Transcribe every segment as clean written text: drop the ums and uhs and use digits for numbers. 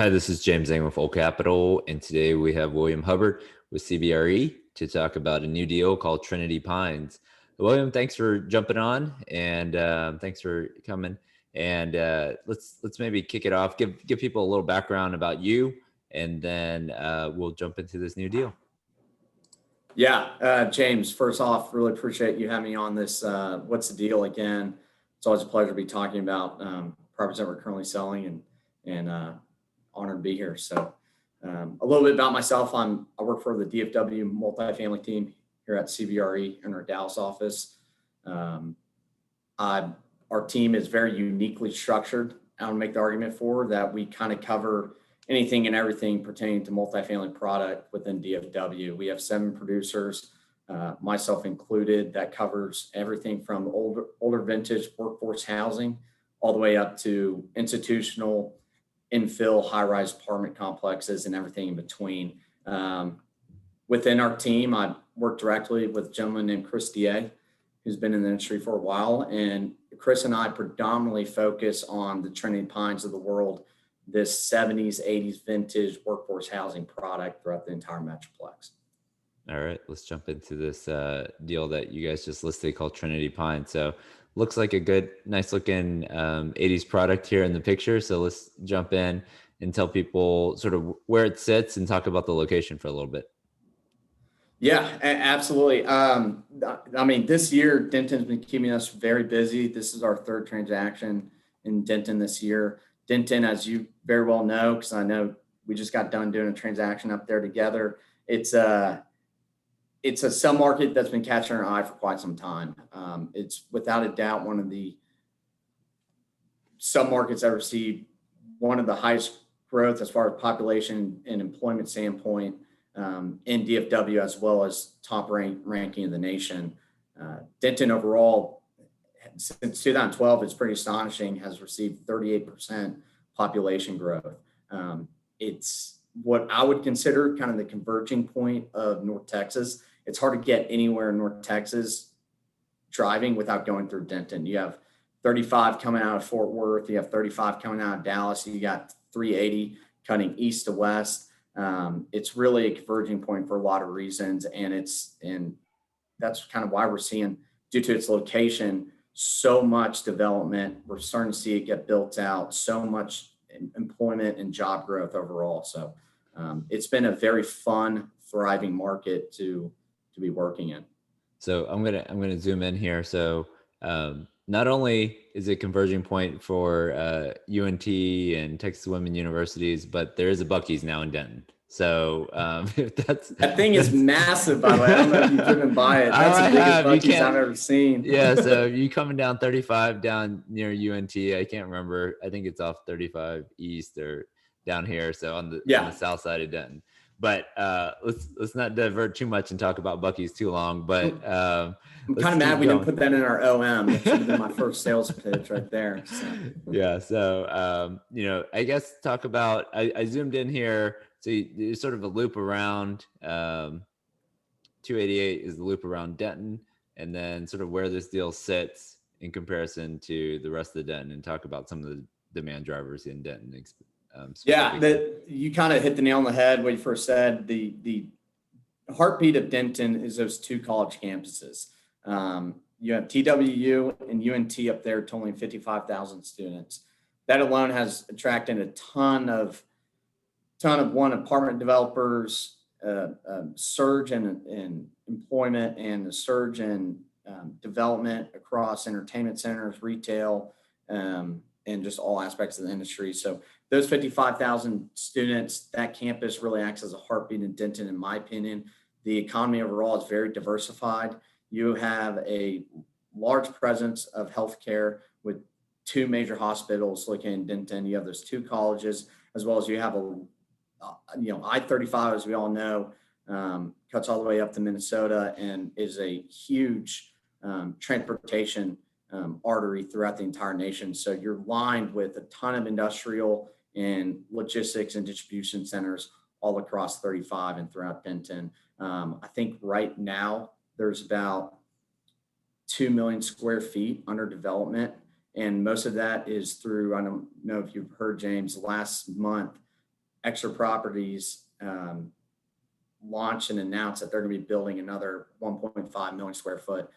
Hi, this is James Zhang with Full Capital, and today we have William.Hubbard with CBRE to talk about a new deal called Trinity Pines. William, thanks for jumping on, and thanks for coming. And let's maybe kick it off. Give people a little background about you, and then we'll jump into this new deal. Yeah, James, first off, really appreciate you having me on this. What's the deal again? It's always a pleasure to be talking about properties that we're currently selling and honored to be here. So a little bit about myself. I work for the DFW multifamily team here at CBRE in our Dallas office. Our team is very uniquely structured. I would make the argument for that we kind of cover anything and everything pertaining to multifamily product within DFW. We have 7 producers, myself included, that covers everything from older vintage workforce housing all the way up to institutional, infill, high-rise apartment complexes and everything in between. Within our team, I work directly with a gentleman named Chris DA, who's been in the industry for a while. And Chris and I predominantly focus on the Trinity Pines of the world, this 70s, 80s vintage workforce housing product throughout the entire Metroplex. All right, let's jump into this deal that you guys just listed called Trinity Pines. So looks like a good, nice looking 80s product here in the picture. So let's jump in and tell people sort of where it sits and talk about the location for a little bit. Yeah, absolutely. I mean, this year, Denton's been keeping us very busy. This is our 3rd transaction in Denton this year. Denton, as you very well know, because I know we just got done doing a transaction up there together. It's a sub-market that's been catching our eye for quite some time. It's without a doubt one of the sub-markets that receive one of the highest growth as far as population and employment standpoint in DFW, as well as top ranking in the nation. Denton overall, since 2012, it's pretty astonishing, has received 38% population growth. It's what I would consider kind of the converging point of North Texas. It's hard to get anywhere in North Texas driving without going through Denton. You have 35 coming out of Fort Worth. You have 35 coming out of Dallas. You got 380 cutting east to west. It's really a converging point for a lot of reasons. And that's kind of why we're seeing, due to its location, so much development. We're starting to see it get built out, so much employment and job growth overall. So it's been a very fun, thriving market to be working in. So I'm gonna zoom in here. So not only is it a converging point for UNT and Texas Women Universities, but there is a Buc-ee's now in Denton. So that thing is massive, by the way. I don't know if you've driven by it. That's the biggest Buc-ee's I've ever seen. Yeah, so you coming down 35 down near UNT. I can't remember. I think it's off 35 East or down here. So on the south side of Denton. But let's not divert too much and talk about Buc-ee's too long. But I'm kind of mad we didn't put that in our OM. That should have been my first sales pitch right there. So. Yeah. So I guess talk about. I zoomed in here. So there's sort of a loop around 288 is the loop around Denton, and then sort of where this deal sits in comparison to the rest of the Denton, and talk about some of the demand drivers in Denton. You kind of hit the nail on the head when you first said the heartbeat of Denton is those 2 college campuses. You have TWU and UNT up there totaling 55,000 students. That alone has attracted a ton of apartment developers, surge in employment, and a surge in development across entertainment centers, retail, and just all aspects of the industry. So those 55,000 students, that campus really acts as a heartbeat in Denton, in my opinion. The economy overall is very diversified. You have a large presence of healthcare with 2 major hospitals located in Denton. You have those 2 colleges, as well as you have I-35, as we all know, cuts all the way up to Minnesota and is a huge transportation artery throughout the entire nation. So you're lined with a ton of industrial and logistics and distribution centers all across 35 and throughout Denton. I think right now there's about 2 million square feet under development. And most of that is through, I don't know if you've heard, James, last month, Extra Properties launched and announced that they're going to be building another 1.5 million square foot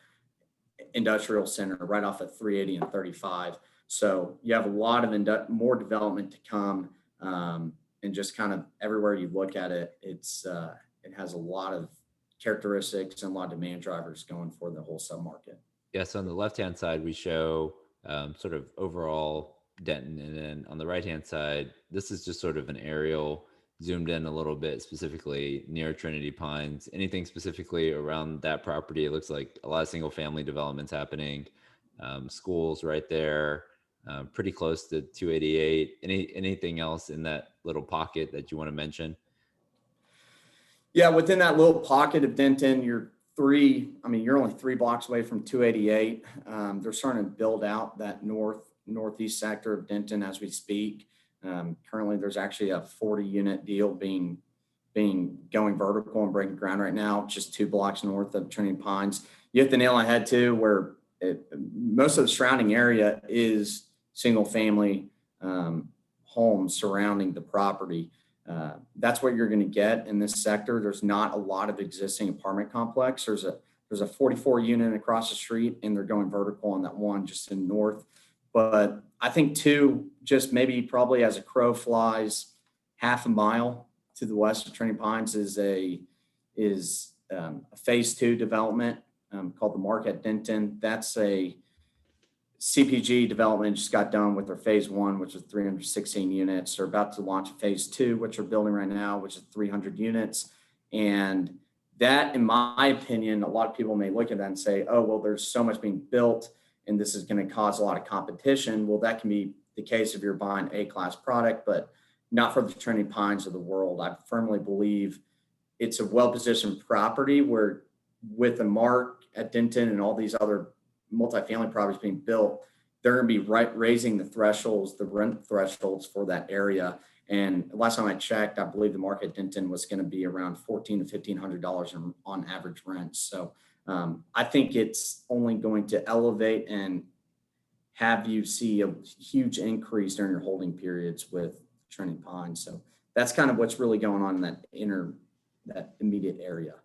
industrial center right off of 380 and 35. So you have a lot of more development to come, and just kind of everywhere you look at it, it has a lot of characteristics and a lot of demand drivers going for the whole submarket. Yeah, so on the left-hand side, we show sort of overall Denton, and then on the right-hand side, this is just sort of an aerial zoomed in a little bit, specifically near Trinity Pines. Anything specifically around that property? It looks like a lot of single-family developments happening, schools right there, pretty close to 288. Anything else in that little pocket that you want to mention? Yeah, within that little pocket of Denton, you're only 3 blocks away from 288. They're starting to build out that northeast sector of Denton as we speak. Currently, there's actually a 40-unit deal going vertical and breaking ground right now, just 2 blocks north of Trinity Pines. You hit the nail on the head too, where most of the surrounding area is single-family homes surrounding the property. That's what you're going to get in this sector. There's not a lot of existing apartment complex. There's a 44 unit across the street, and they're going vertical on that one just in north. But I think two, just maybe probably as a crow flies, half a mile to the west of Trinity Pines is a phase 2 development called the Mark at Denton. That's a CPG development, just got done with their phase 1, which is 316 units. They're about to launch phase 2, which they're building right now, which is 300 units. And that, in my opinion, a lot of people may look at that and say, oh, well, there's so much being built and this is going to cause a lot of competition. Well, that can be the case if you're buying A-class product, but not for the Trinity Pines of the world. I firmly believe it's a well-positioned property where, with the Mark at Denton and all these other multifamily properties being built, they're going to be raising the thresholds, the rent thresholds for that area. And last time I checked, I believe the Mark at Denton was going to be around $1,400 to $1,500 on average rent. So I think it's only going to elevate and have you see a huge increase during your holding periods with Trinity Pines. So that's kind of what's really going on in that immediate area.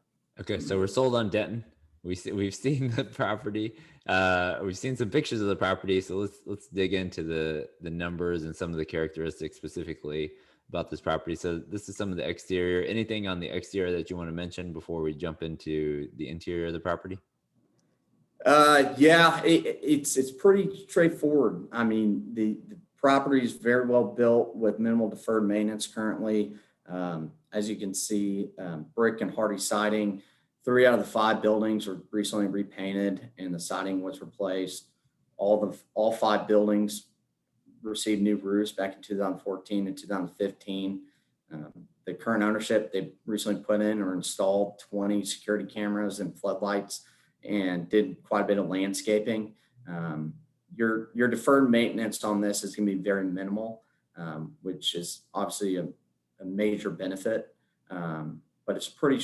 Okay, so we're sold on Denton. We've seen the property. We've seen some pictures of the property. So let's dig into the numbers and some of the characteristics specifically about this property. So this is some of the exterior. Anything on the exterior that you want to mention before we jump into the interior of the property? Yeah, it's pretty straightforward. I mean, the property is very well built with minimal deferred maintenance currently. As you can see, brick and hardy siding. 3 out of the 5 buildings were recently repainted and the siding was replaced. All 5 buildings received new roofs back in 2014 and 2015. The current ownership, they recently put in or installed 20 security cameras and floodlights and did quite a bit of landscaping. Your deferred maintenance on this is going to be very minimal, which is obviously a major benefit, but it's pretty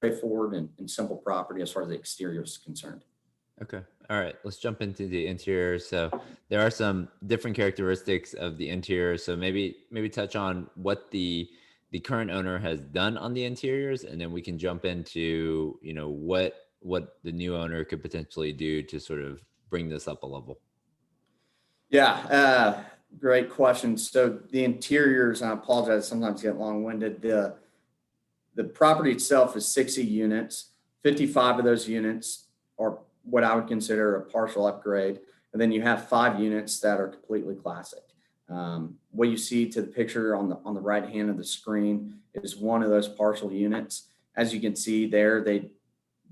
straightforward and simple property as far as the exterior is concerned. Okay. All right. Let's jump into the interior. So there are some different characteristics of the interior. So maybe touch on what the current owner has done on the interiors, and then we can jump into, what the new owner could potentially do to sort of bring this up a level. Yeah. Great question. So the interiors, and I apologize, sometimes get long-winded. The property itself is 60 units. 55 of those units are what I would consider a partial upgrade. And then you have 5 units that are completely classic. What you see to the picture on the right hand of the screen is one of those partial units. As you can see there,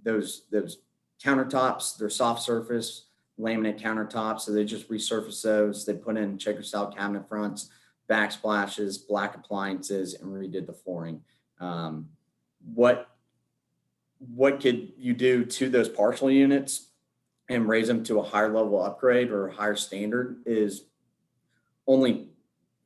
those countertops, they're soft surface laminate countertops. So they just resurface those. They put in checker style cabinet fronts, backsplashes, black appliances, and redid the flooring. What could you do to those partial units and raise them to a higher level upgrade or a higher standard is only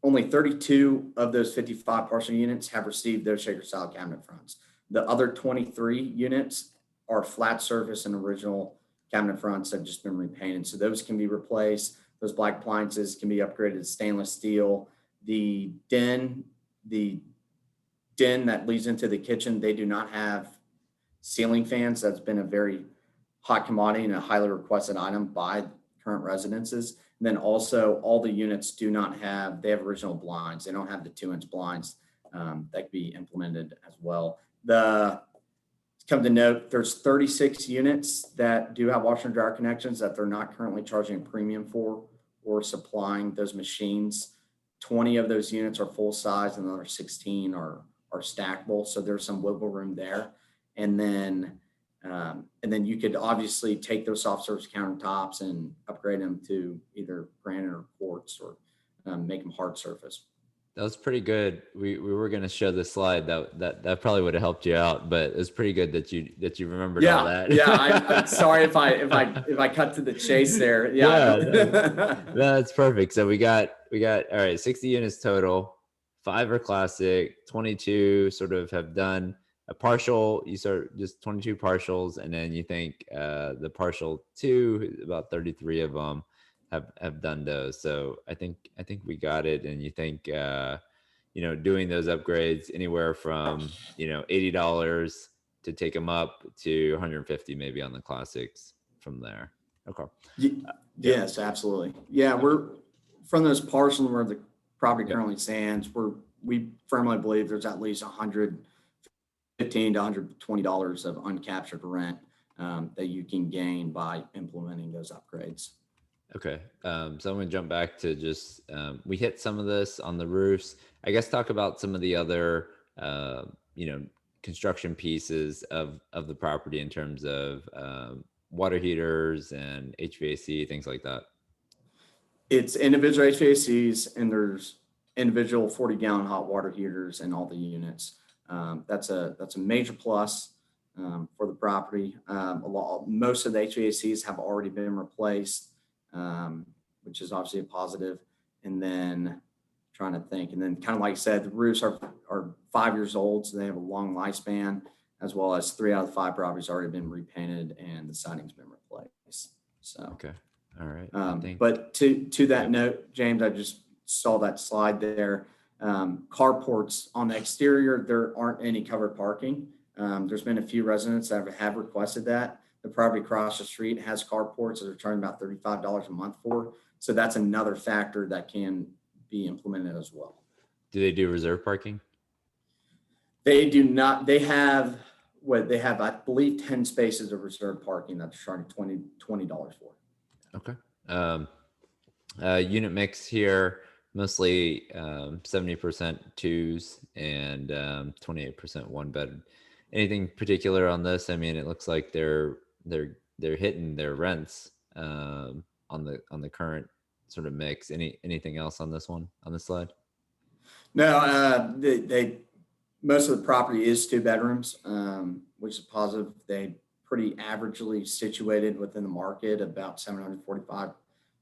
32 of those 55 partial units have received those shaker style cabinet fronts. The other 23 units are flat surface and original cabinet fronts that have just been repainted. So those can be replaced. Those black appliances can be upgraded to stainless steel. The den the den that leads into the kitchen, they do not have ceiling fans. That's been a very hot commodity and a highly requested item by current residences. And then also all the units do not have, they have original blinds. They don't have the 2-inch blinds that could be implemented as well. Come to note, there's 36 units that do have washer and dryer connections that they're not currently charging a premium for or supplying those machines. 20 of those units are full size and the other 16 are stackable. So there's some wiggle room there. And then you could obviously take those soft surface countertops and upgrade them to either granite or quartz or make them hard surface. That was pretty good. We were going to show the slide that probably would have helped you out, but it was pretty good that you remembered all that. I'm sorry if I cut to the chase there. That's perfect. So we got all right, 60 units total, 5 are classic, 22 sort of have done a partial. You sort of just 22 partials, and then you think the partial 2, about 33 of them have done those. So I think we got it. And you think doing those upgrades anywhere from $80 to take them up to $150 maybe on the classics from there. Okay. Yes, absolutely. Yeah, we're from those partials where the property currently stands. We firmly believe there's at least $115 to $120 of uncaptured rent that you can gain by implementing those upgrades. Okay. So I'm going to jump back to just, we hit some of this on the roofs. I guess talk about some of the other, construction pieces of the property in terms of water heaters and HVAC, things like that. It's individual HVACs and there's individual 40-gallon hot water heaters in all the units. That's a major plus for the property. Most of the HVACs have already been replaced. Which is obviously a positive. And then trying to think, and then kind of like I said, the roofs are 5 years old, so they have a long lifespan, as well as 3 out of 5 properties already been repainted and the siding's been replaced. So okay, all right. But to that note, James, I just saw that slide there. Carports on the exterior, there aren't any covered parking. There's been a few residents that have requested that. The property across the street has carports that are charging about $35 a month for. So that's another factor that can be implemented as well. Do they do reserve parking? They do not. They have, I believe, 10 spaces of reserve parking that they're charging $20 for. Okay. Unit mix here, mostly 70% twos and 28% one bed. Anything particular on this? I mean, it looks like they're hitting their rents on the current sort of mix. Anything else on this slide? No, they most of the property is 2 bedrooms, which is positive. They pretty averagely situated within the market, about 745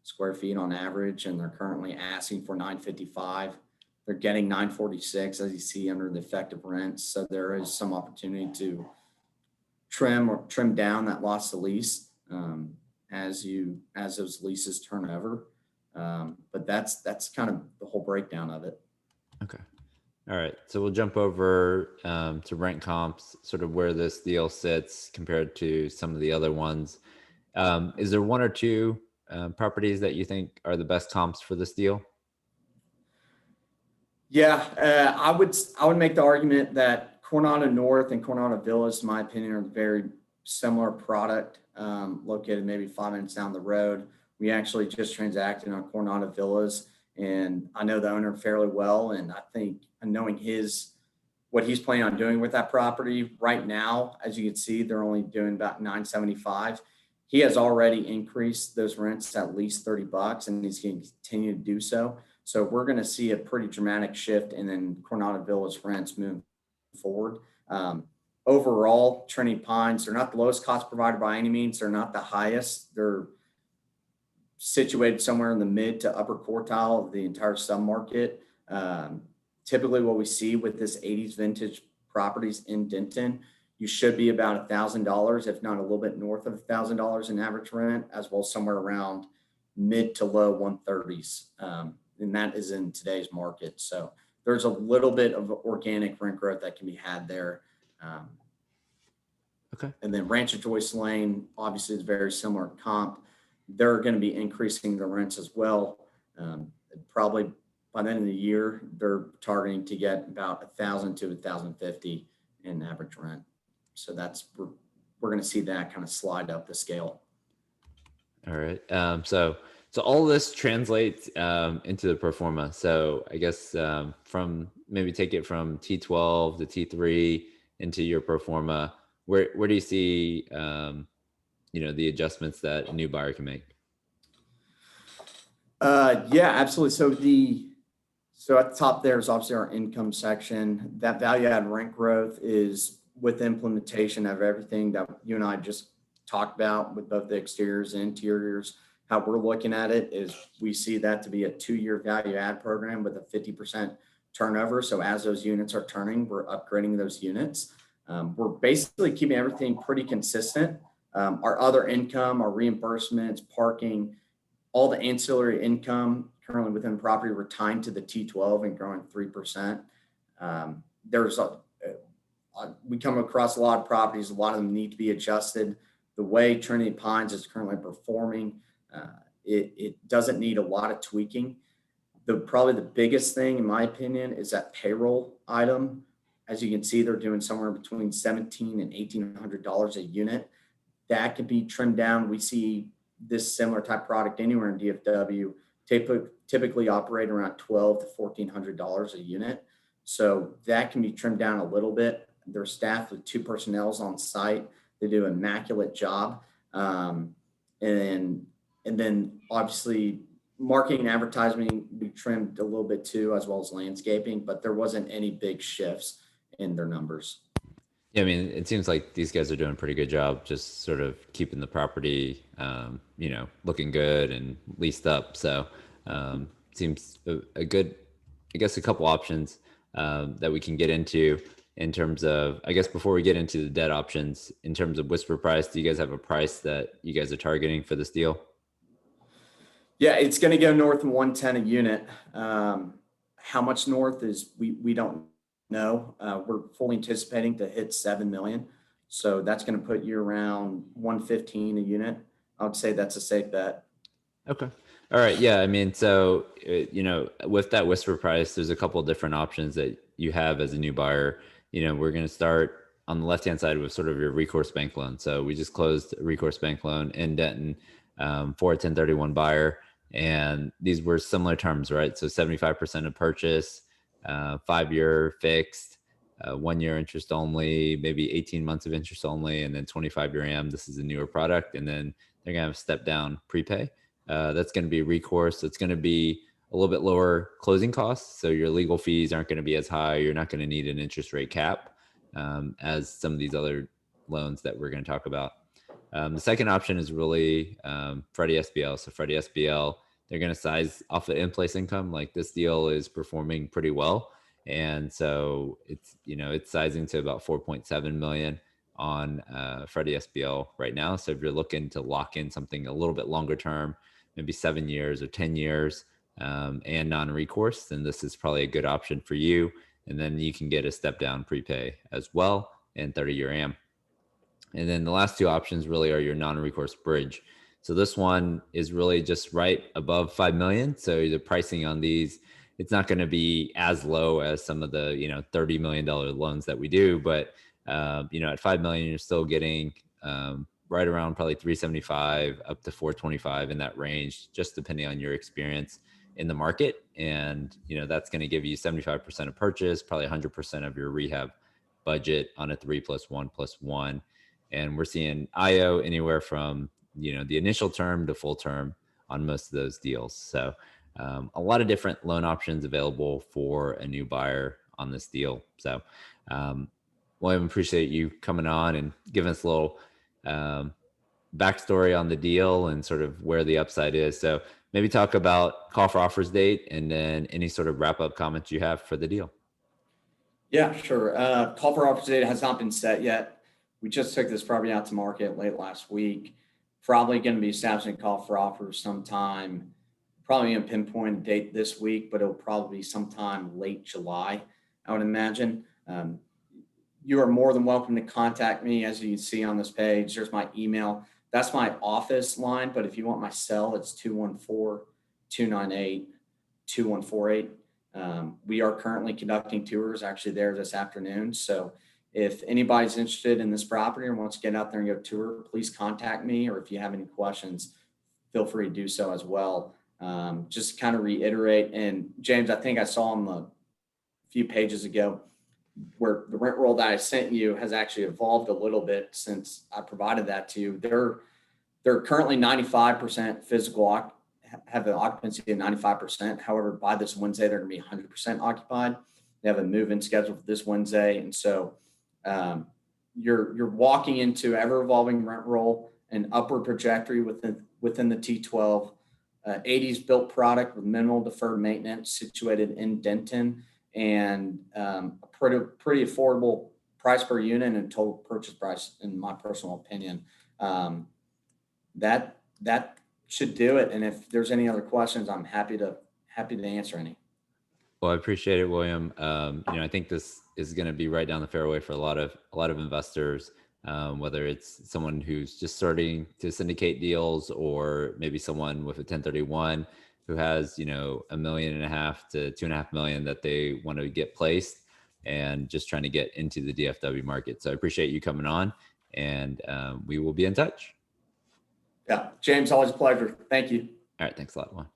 square feet on average, and they're currently asking for $955. They're getting $946, as you see, under the effective rents. So there is some opportunity to trim down that loss to lease as those leases turn over. But that's kind of the whole breakdown of it. Okay. All right. So we'll jump over to rent comps, sort of where this deal sits compared to some of the other ones. Is there 1 or 2 properties that you think are the best comps for this deal? Yeah, I would make the argument that Coronado North and Coronado Villas, in my opinion, are very similar product, located maybe 5 minutes down the road. We actually just transacted on Coronado Villas, and I know the owner fairly well. And I think knowing what he's planning on doing with that property right now, as you can see, they're only doing about $975. He has already increased those rents at least $30, and he's going to continue to do so. So we're going to see a pretty dramatic shift in then Coronado Villas rents moving forward. Overall, Trinity Pines, they're not the lowest cost provider by any means. They're not the highest. They're situated somewhere in the mid to upper quartile of the entire submarket. Typically what we see with this 80s vintage properties in Denton, you should be about $1,000, if not a little bit north of $1,000 in average rent, as well as somewhere around mid to low 130s. And that is in today's market. So there's a little bit of organic rent growth that can be had there. Okay. And then Rancho Joyce Lane, obviously, is very similar comp. They're going to be increasing the rents as well. Probably by the end of the year, they're targeting to get about 1,000 to 1,050 in average rent. So we're going to see that kind of slide up the scale. All right. So all this translates into the pro forma. So I guess from maybe take it from T12 to T3 into your pro forma. Where do you see the adjustments that a new buyer can make? Yeah, absolutely. So at the top there is obviously our income section. That value add rent growth is with implementation of everything that you and I just talked about with both the exteriors and interiors. How we're looking at it is we see that to be a 2-year value add program with a 50% turnover. So as those units are turning, we're upgrading those units. We're basically keeping everything pretty consistent. Our other income, our reimbursements, parking, all the ancillary income currently within the property, we're tying to the T12 and growing 3%. We come across a lot of properties. A lot of them need to be adjusted. The way Trinity Pines is currently performing, it doesn't need a lot of tweaking. Probably the biggest thing, in my opinion, is that payroll item. As you can see, they're doing somewhere between $1,700 and $1,800 a unit. That could be trimmed down. We see this similar type product anywhere in DFW typically operate around $1,200 to $1,400 a unit. So that can be trimmed down a little bit. They're staffed with 2 personnel on site. They do an immaculate job. And then obviously marketing and advertising, we trimmed a little bit too, as well as landscaping, but there wasn't any big shifts in their numbers. Yeah, I mean, it seems like these guys are doing a pretty good job just sort of keeping the property, looking good and leased up. So seems a good, I guess, a couple options that we can get into in terms of, I guess, before we get into the debt options, in terms of whisper price, do you guys have a price that you guys are targeting for this deal? Yeah, it's going to go north of 110 a unit. How much north is we don't know. We're fully anticipating to hit 7 million. So that's going to put you around 115 a unit. I would say that's a safe bet. Okay. All right. Yeah. I mean, so, with that whisper price, there's a couple of different options that you have as a new buyer. We're going to start on the left-hand side with sort of your recourse bank loan. So we just closed a recourse bank loan in Denton for a 1031 buyer. And these were similar terms, right? So 75% of purchase, 5-year fixed, 1-year interest only, maybe 18 months of interest only, and then 25-year AM. This is a newer product. And then they're going to have a step down prepay. That's going to be recourse. It's going to be a little bit lower closing costs. So your legal fees aren't going to be as high. You're not going to need an interest rate cap as some of these other loans that we're going to talk about. The second option is really Freddie SBL. So Freddie SBL, they're going to size off of in-place income. Like this deal is performing pretty well. And so it's sizing to about 4.7 million on Freddie SBL right now. So if you're looking to lock in something a little bit longer term, maybe 7 years or 10 years and non-recourse, then this is probably a good option for you. And then you can get a step down prepay as well and 30-year AM. And then the last 2 options really are your non-recourse bridge. So this one is really just right above 5 million. So the pricing on these, it's not going to be as low as some of the, $30 million loans that we do. But, at 5 million, you're still getting right around probably 375 up to 425 in that range, just depending on your experience in the market. And, that's going to give you 75% of purchase, probably 100% of your rehab budget on a 3+1+1. And we're seeing IO anywhere from, the initial term to full term on most of those deals. So a lot of different loan options available for a new buyer on this deal. So William, appreciate you coming on and giving us a little backstory on the deal and sort of where the upside is. So maybe talk about call for offers date and then any sort of wrap up comments you have for the deal. Yeah, sure. Call for offers date has not been set yet. We just took this property out to market late last week. Probably going to be establishing a call for offers sometime Probably gonna pinpoint a date this week, but it'll probably be sometime late July, I would imagine. You are more than welcome to contact me. As you see on this page, there's my email. That's my office line, but if you want my cell, it's 214-298-2148. We are currently conducting tours actually there this afternoon. So if anybody's interested in this property or wants to get out there and go tour, please contact me. Or if you have any questions, feel free to do so as well. Just kind of reiterate. And James, I think I saw on the few pages ago where the rent roll that I sent you has actually evolved a little bit since I provided that to you. They're currently 95% physical, have an occupancy of 95%. However, by this Wednesday, they're going to be 100% occupied. They have a move-in scheduled for this Wednesday. And so you're walking into ever-evolving rent roll and upward trajectory within the T12. 80s built product with minimal deferred maintenance, situated in Denton, and a pretty affordable price per unit and total purchase price, in my personal opinion. That should do it. And if there's any other questions, I'm happy to answer any. Well, I appreciate it, William. I think this is going to be right down the fairway for a lot of investors, whether it's someone who's just starting to syndicate deals, or maybe someone with a 1031 who has, $1.5 million to $2.5 million that they want to get placed, and just trying to get into the DFW market. So I appreciate you coming on, and we will be in touch. Yeah, James, always a pleasure. Thank you. All right. Thanks a lot, Juan.